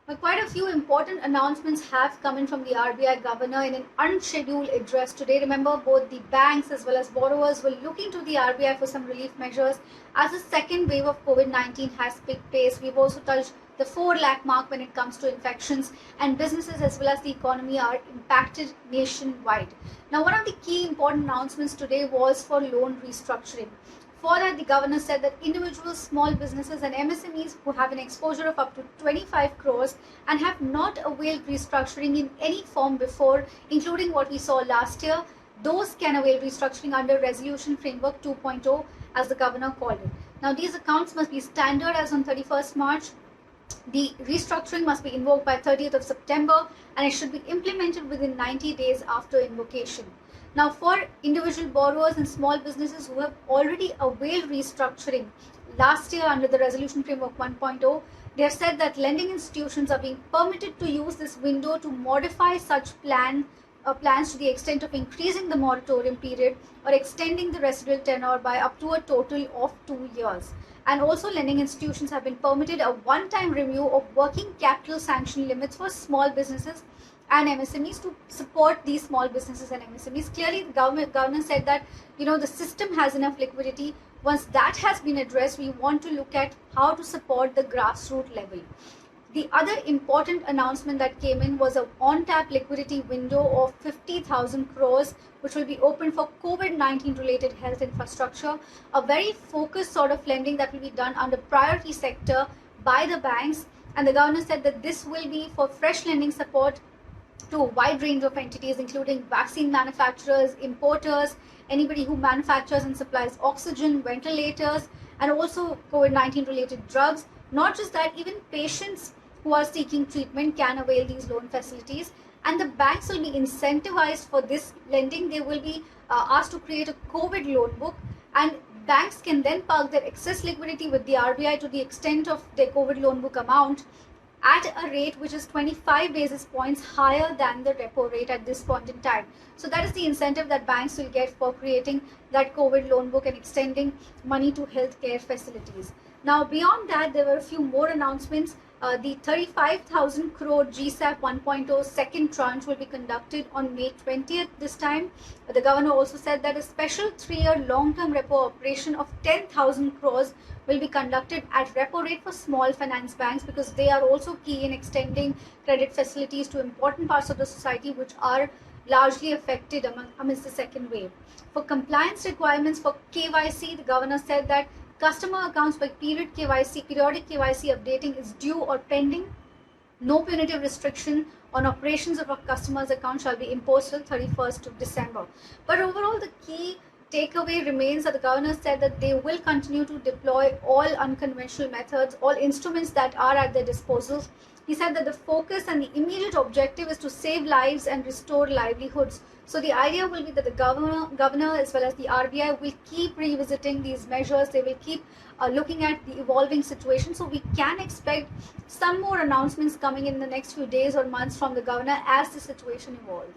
Well, quite a few important announcements have come in from the RBI governor in an unscheduled address today. Remember, both the banks as well as borrowers were looking to the RBI for some relief measures as the second wave of COVID-19 has picked pace. We've also touched the 4 lakh mark when it comes to infections, and businesses as well as the economy are impacted nationwide. Now, one of the key important announcements today was for loan restructuring. For that, the governor said that individuals, small businesses, and MSMEs who have an exposure of up to 25 crores and have not availed restructuring in any form before, including what we saw last year, those can avail restructuring under Resolution Framework 2.0, as the governor called it. Now, these accounts must be standard as on 31st March. The restructuring must be invoked by 30th of September, and it should be implemented within 90 days after invocation. Now, for individual borrowers and small businesses who have already availed restructuring last year under the Resolution Framework 1.0, they have said that lending institutions are being permitted to use this window to modify such plans to the extent of increasing the moratorium period or extending the residual tenor by up to a total of 2 years. And also, lending institutions have been permitted a one-time review of working capital sanction limits for small businesses and MSMEs to support these small businesses and MSMEs. Clearly, the governor said that the system has enough liquidity. Once that has been addressed, we want to look at how to support the grassroots level. The other important announcement that came in was an on-tap liquidity window of 50,000 crores, which will be open for COVID-19 related health infrastructure, a very focused sort of lending that will be done under priority sector by the banks. And the governor said that this will be for fresh lending support to a wide range of entities, including vaccine manufacturers, importers, anybody who manufactures and supplies oxygen, ventilators, and also COVID-19 related drugs. Not just that, even patients who are seeking treatment can avail these loan facilities, and the banks will be incentivized for this lending. They will be asked to create a COVID loan book, and banks can then park their excess liquidity with the RBI to the extent of their COVID loan book amount at a rate which is 25 basis points higher than the repo rate at this point in time. So that is the incentive that banks will get for creating that COVID loan book and extending money to healthcare facilities. Now, beyond that, there were a few more announcements. The 35,000 crore GSAP 1.0 second tranche will be conducted on May 20th this time. The governor also said that a special 3-year long-term repo operation of 10,000 crores will be conducted at repo rate for small finance banks, because they are also key in extending credit facilities to important parts of the society which are largely affected amidst the second wave. For compliance requirements for KYC, the governor said that customer accounts by periodic KYC updating is due or pending. No punitive restriction on operations of a customer's account shall be imposed till 31st of December. But overall, the key takeaway remains that the governor said that they will continue to deploy all unconventional methods, all instruments that are at their disposal. He said that the focus and the immediate objective is to save lives and restore livelihoods. So the idea will be that the governor as well as the RBI will keep revisiting these measures. They will keep looking at the evolving situation. So we can expect some more announcements coming in the next few days or months from the governor as the situation evolves.